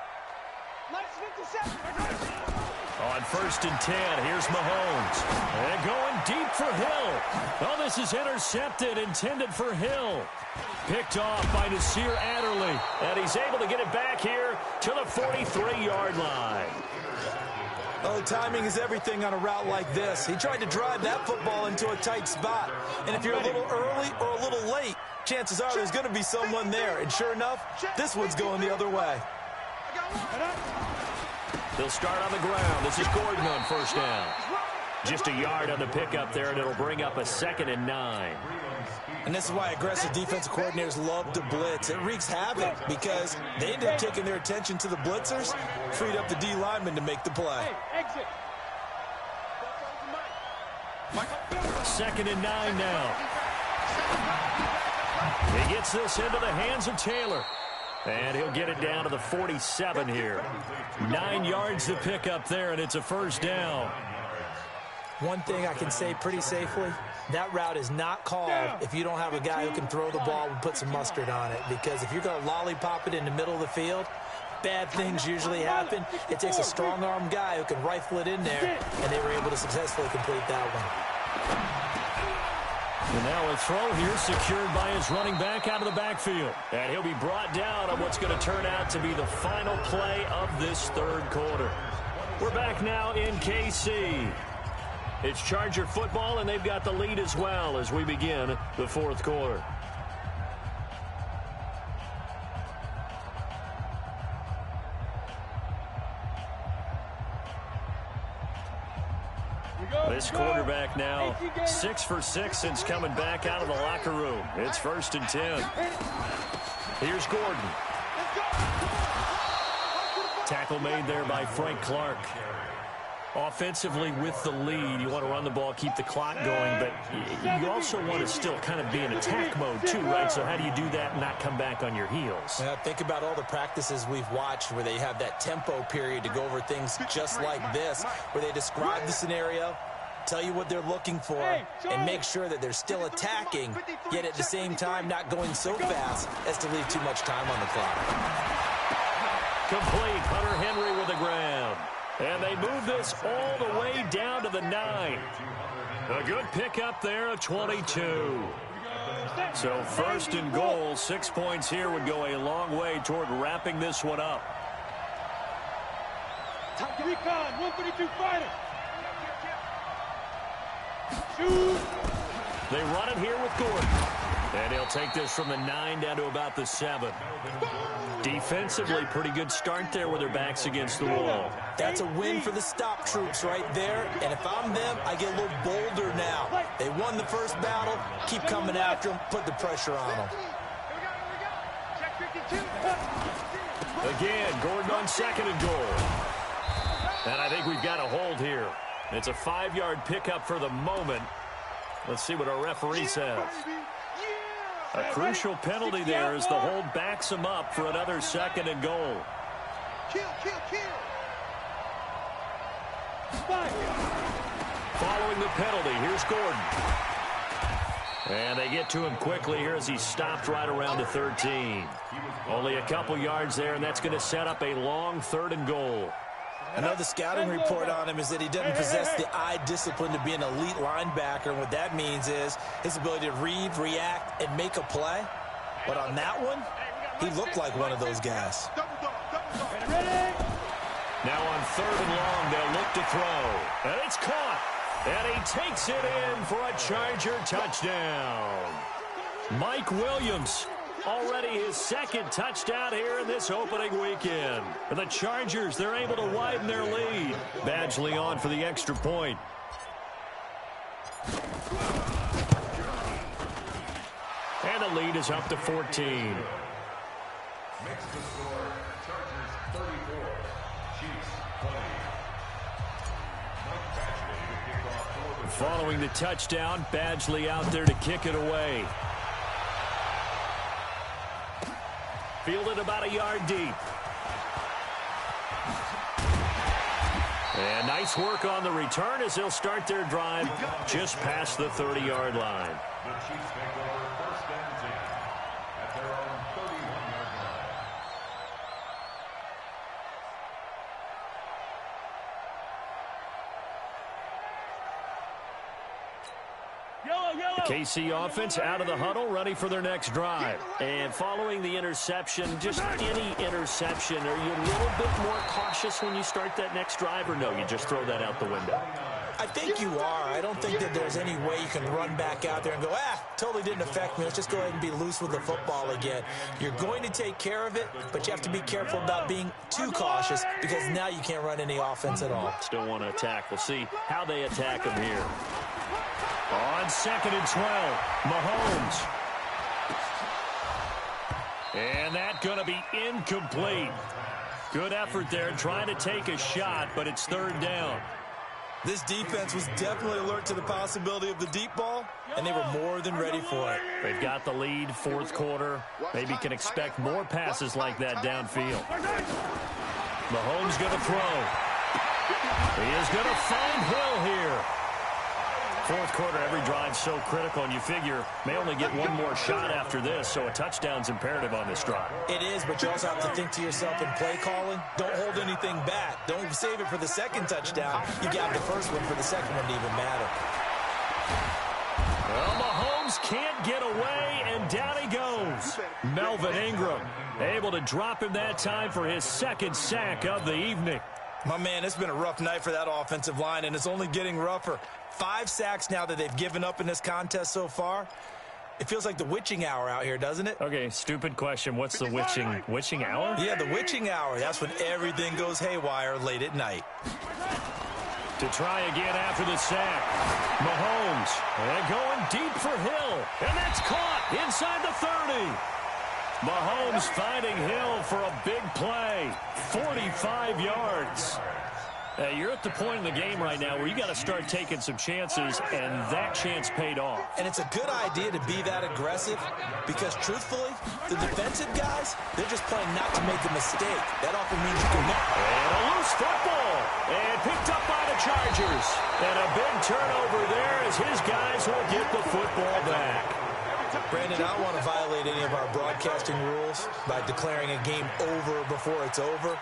[SPEAKER 1] On 1st and 10, here's Mahomes. And going deep for Hill. Oh, this is intercepted, intended for Hill. Picked off by Nasir Adderley. And he's able to get it back here to the 43-yard line.
[SPEAKER 3] Oh, timing is everything on a route like this. He tried to drive that football into a tight spot. And if you're a little early or a little late, chances are there's going to be someone there. And sure enough, this one's going the other way.
[SPEAKER 1] They'll start on the ground. This is Gordon on 1st down. Just a yard on the pickup there, and it'll bring up a 2nd and 9.
[SPEAKER 3] And this is why aggressive defensive coordinators love to blitz. It wreaks havoc because they end up taking their attention to the blitzers, freed up the D lineman to make the play.
[SPEAKER 1] 2nd and 9 now. He gets this into the hands of Taylor. And he'll get it down to the 47 here. 9 yards to pick up there, and it's a 1st down.
[SPEAKER 3] One thing I can say pretty safely, that route is not called if you don't have a guy who can throw the ball and put some mustard on it. Because if you're going to lollipop it in the middle of the field, bad things usually happen. It takes a strong-arm guy who can rifle it in there, and they were able to successfully complete that one.
[SPEAKER 1] And now a throw here secured by his running back out of the backfield. And he'll be brought down on what's going to turn out to be the final play of this 3rd quarter. We're back now in KC. It's Charger football, and they've got the lead as well as we begin the 4th quarter. This quarterback now 6 for 6 since coming back out of the locker room. It's 1st and 10. Here's Gordon. Tackle made there by Frank Clark. Offensively with the lead, you want to run the ball, keep the clock going, but you also want to still kind of be in attack mode too, right? So how do you do that and not come back on your heels?
[SPEAKER 3] Think about all the practices we've watched where they have that tempo period to go over things just like this, where they describe the scenario, tell you what they're looking for, and make sure that they're still attacking, yet at the same time not going so fast as to leave too much time on the clock.
[SPEAKER 1] Complete. Hunter Henry with the ground. And they move this all the way down to the 9. A good pickup there of 22. So 1st and goal, 6 points here would go a long way toward wrapping this one up.
[SPEAKER 4] Recon, 132 fighter. Shoot.
[SPEAKER 1] They run it here with Gordon. And he'll take this from the 9 down to about the 7. Defensively, pretty good start there with their backs against the wall.
[SPEAKER 3] That's a win for the stop troops right there. And if I'm them, I get a little bolder now. They won the first battle. Keep coming after them. Put the pressure on them.
[SPEAKER 1] Again, Gordon on 2nd and goal. And I think we've got a hold here. It's a 5-yard pickup for the moment. Let's see what our referee says. A crucial penalty there as the hold backs him up for another 2nd and goal. Following the penalty, here's Gordon. And they get to him quickly here as he stopped right around the 13. Only a couple yards there, and that's going to set up a long 3rd and goal.
[SPEAKER 3] I know the scouting report on him is that he doesn't possess the eye discipline to be an elite linebacker. And what that means is his ability to read, react, and make a play. But on that one, he looked like one of those guys.
[SPEAKER 1] Now on 3rd and long, they'll look to throw. And it's caught. And he takes it in for a Charger touchdown. Mike Williams. Already his 2nd touchdown here in this opening weekend. And the Chargers, they're able to widen their lead. Badgley on for the extra point. And the lead is up to 14.
[SPEAKER 2] Makes the score Chargers 34, Chiefs 20. Mike Badgley to kick off for the
[SPEAKER 1] Following the touchdown, Badgley out there to kick it away. Fielded about a yard deep. And nice work on the return as they'll start their drive just past the 30-yard line.
[SPEAKER 2] The Chiefs take over first and 10 at their own 31-yard line.
[SPEAKER 1] The KC offense out of the huddle, ready for their next drive. And following the interception, just any interception, are you a little bit more cautious when you start that next drive, or no, you just throw that out the window?
[SPEAKER 3] I think you are. I don't think that there's any way you can run back out there and go, totally didn't affect me. Let's just go ahead and be loose with the football again. You're going to take care of it, but you have to be careful about being too cautious because now you can't run any offense at all.
[SPEAKER 1] Still want to attack. We'll see how they attack them here. On 2nd and 12, Mahomes. And that's going to be incomplete. Good effort there trying to take a shot, but it's 3rd down.
[SPEAKER 3] This defense was definitely alert to the possibility of the deep ball, and they were more than ready for it.
[SPEAKER 1] They've got the lead, 4th quarter. Maybe can expect more passes like that downfield. Mahomes going to throw. He is going to find Hill here. 4th quarter, every drive so critical, and you figure may only get one more shot after this, so a touchdown's imperative on this drive.
[SPEAKER 3] It is, but you also have to think to yourself in play calling, don't hold anything back. Don't save it for the second touchdown. You got the first one for the second one to even matter.
[SPEAKER 1] Well, Mahomes can't get away, and down he goes. Melvin Ingram able to drop him that time for his 2nd sack of the evening.
[SPEAKER 3] My man, it's been a rough night for that offensive line, and it's only getting rougher. 5 sacks now that they've given up in this contest so far. It feels like the witching hour out here, doesn't it?
[SPEAKER 1] Okay, stupid question. What's the witching hour?
[SPEAKER 3] Yeah, the witching hour. That's when everything goes haywire late at night.
[SPEAKER 1] To try again after the sack. Mahomes, and going deep for Hill. And that's caught inside the 30. Mahomes finding Hill for a big play. 45 yards. You're at the point in the game right now where you got to start taking some chances, and that chance paid off. And it's a good idea to be that aggressive because, truthfully, the defensive guys, they're just playing not to make a mistake. That often means you can win. And a loose football, and picked up by the Chargers. And a big turnover there as his guys will get the football back. Brandon, I don't want to violate any of our broadcasting rules by declaring a game over before it's over.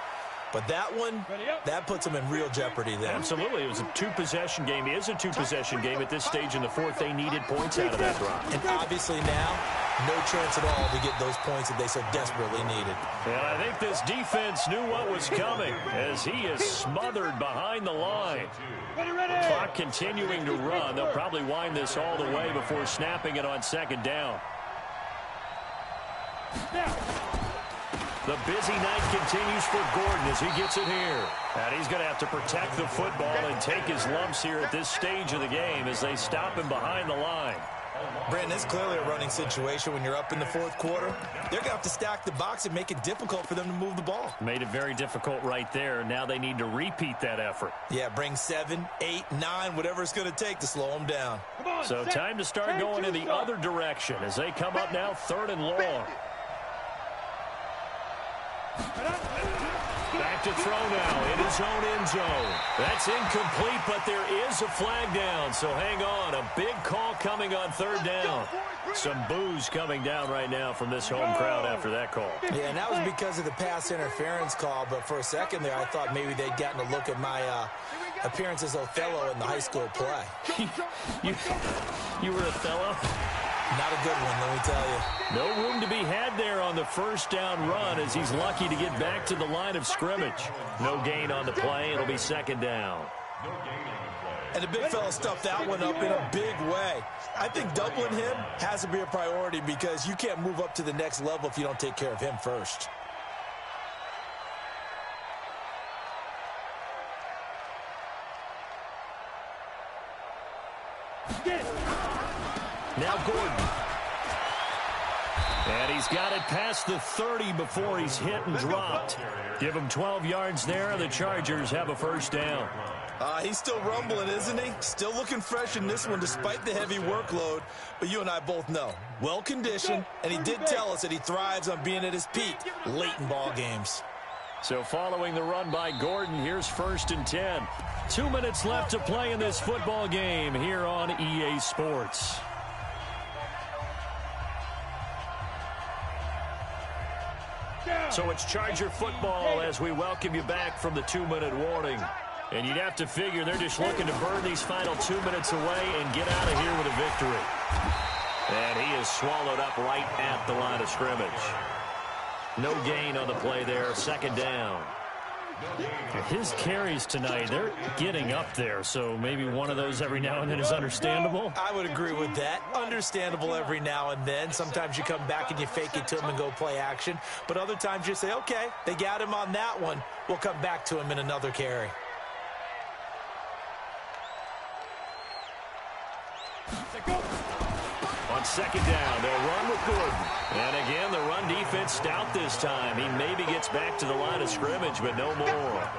[SPEAKER 1] But that one, that puts them in real jeopardy there. Absolutely. It was a two-possession game. It is a two-possession game at this stage in the 4th. They needed points out of that drive. And obviously now, no chance at all to get those points that they so desperately needed. And I think this defense knew what was coming as he is smothered behind the line. Clock continuing to run. They'll probably wind this all the way before snapping it on 2nd down. The busy night continues for Gordon as he gets it here. And he's going to have to protect the football and take his lumps here at this stage of the game as they stop him behind the line. Brandon, it's clearly a running situation when you're up in the 4th quarter. They're going to have to stack the box and make it difficult for them to move the ball. Made it very difficult right there. Now they need to repeat that effort. Yeah, bring 7, 8, 9, whatever it's going to take to slow them down. So time to start going in the other direction as they come up now 3rd and long. Back to throw now in his own end zone. That's incomplete, but there is a flag down, so hang on. A big call coming on 3rd down. Some boos coming down right now from this home crowd after that call. Yeah, and that was because of the pass interference call, but for a second there I thought maybe they'd gotten a look at my appearance as Othello in the high school play. You were Othello? Not a good one, let me tell you. No room to be had there on the 1st down run as he's lucky to get back to the line of scrimmage. No gain on the play. It'll be 2nd down. And the big fella stuffed that one up in a big way. I think doubling him has to be a priority because you can't move up to the next level if you don't take care of him first. Now Gordon. And he's got it past the 30 before he's hit and dropped. Give him 12 yards there, and the Chargers have a 1st down. He's still rumbling, isn't he? Still looking fresh in this one despite the heavy workload. But you and I both know, well-conditioned, and he did tell us that he thrives on being at his peak late in ball games. So following the run by Gordon, here's 1st and 10. 2 minutes left to play in this football game here on EA Sports. So it's Charger football as we welcome you back from the 2-minute warning. And you'd have to figure they're just looking to burn these final 2 minutes away and get out of here with a victory. And he is swallowed up right at the line of scrimmage. No gain on the play there, 2nd down. His carries tonight, they're getting up there, so maybe one of those every now and then is understandable.
[SPEAKER 3] I would agree with that. Understandable every now and then. Sometimes you come back and you fake it to him and go play action. But other times you say, okay, they got him on that one. We'll come back to him in another carry.
[SPEAKER 1] On 2nd down, they'll run with Gordon. And again, the run defense stout this time. He maybe gets back to the line of scrimmage, but no more.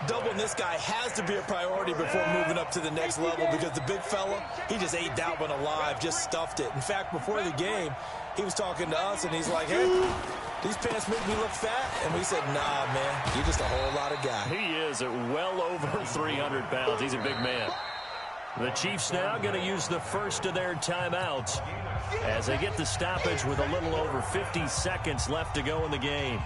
[SPEAKER 3] Doubling this guy has to be a priority before moving up to the next level because the big fella, he just ate that one alive, just stuffed it. In fact, before the game, he was talking to us, and he's like, hey, these pants make me look fat. And we said, nah, man, you're just a whole lot of guy.
[SPEAKER 1] He is at well over 300 pounds. He's a big man. The Chiefs now going to use the first of their timeouts as they get the stoppage with a little over 50 seconds left to go in the game.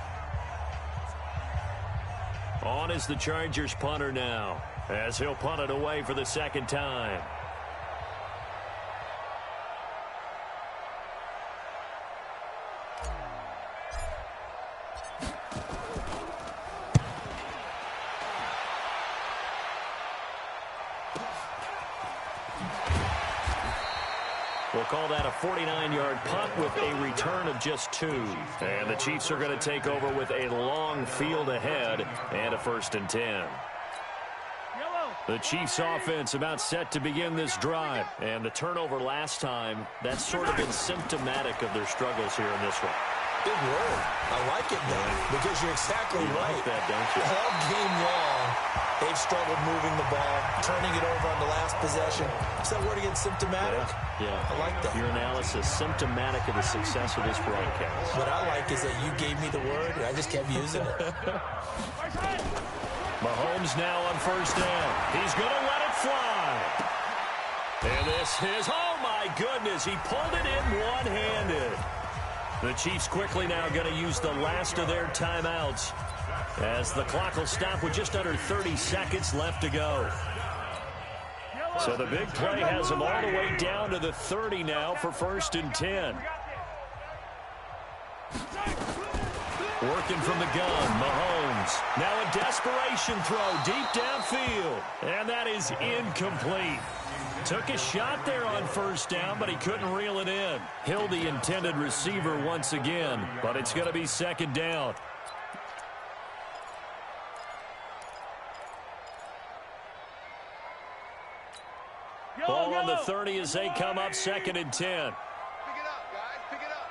[SPEAKER 1] On is the Chargers punter now as he'll punt it away for the 2nd time. We'll call that a 49-yard punt with a return of just 2. And the Chiefs are going to take over with a long field ahead and a 1st and 10. The Chiefs offense about set to begin this drive. And the turnover last time, that's sort of been symptomatic of their struggles here in this one.
[SPEAKER 3] Big word. I like it, though, because you're exactly right.
[SPEAKER 1] Like that, don't you?
[SPEAKER 3] All game long, they've struggled moving the ball, turning it over on the last possession. Is that word again, symptomatic?
[SPEAKER 1] Yeah.
[SPEAKER 3] I like that.
[SPEAKER 1] Your analysis, symptomatic of the success of this broadcast.
[SPEAKER 3] What I like is that you gave me the word, and I just kept using it.
[SPEAKER 1] Mahomes now on 1st down. He's going to let it fly. And this is, oh my goodness, he pulled it in one-handed. The Chiefs quickly now going to use the last of their timeouts as the clock will stop with just under 30 seconds left to go. So the big play has them all the way down to the 30 now for 1st and 10. Working from the gun, Mahomes. Now a desperation throw deep downfield. And that is incomplete. Took a shot there on 1st down, but he couldn't reel it in. Hill, the intended receiver once again, but it's going to be 2nd down. Ball on the 30 as they come up 2nd and 10.
[SPEAKER 5] Pick it up, guys. Pick it up.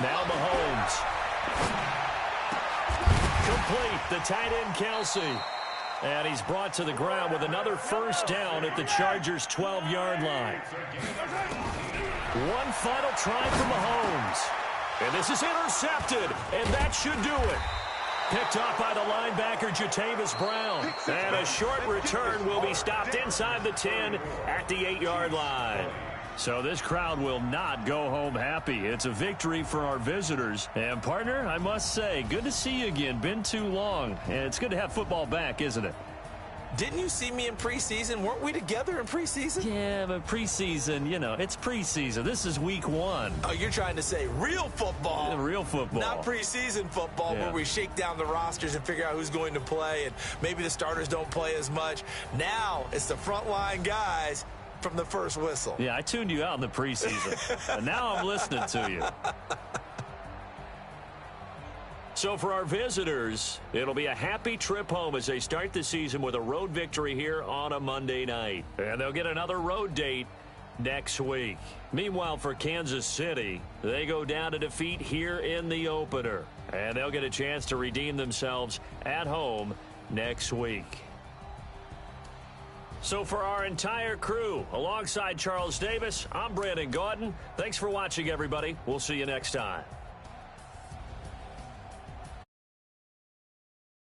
[SPEAKER 1] Now Mahomes. Complete, the tight end Kelsey. And he's brought to the ground with another 1st down at the Chargers' 12-yard line. One final try for Mahomes. And this is intercepted, and that should do it. Picked off by the linebacker, Jatavis Brown. And a short return will be stopped inside the 10 at the 8-yard line. So this crowd will not go home happy. It's a victory for our visitors. And, partner, I must say, good to see you again. Been too long. And it's good to have football back, isn't it?
[SPEAKER 3] Didn't you see me in preseason? Weren't we together in preseason?
[SPEAKER 1] Yeah, but preseason, you know, it's preseason. This is week 1.
[SPEAKER 3] Oh, you're trying to say real football.
[SPEAKER 1] Real football.
[SPEAKER 3] Not preseason football where we shake down the rosters and figure out who's going to play, and maybe the starters don't play as much. Now it's the frontline guys from the first whistle.
[SPEAKER 1] Yeah, I tuned you out in the preseason. And now I'm listening to you. So for our visitors, it'll be a happy trip home as they start the season with a road victory here on a Monday night. And they'll get another road date next week. Meanwhile, for Kansas City, they go down to defeat here in the opener. And they'll get a chance to redeem themselves at home next week. So for our entire crew, alongside Charles Davis, I'm Brandon Gaudin. Thanks for watching, everybody. We'll see you next time.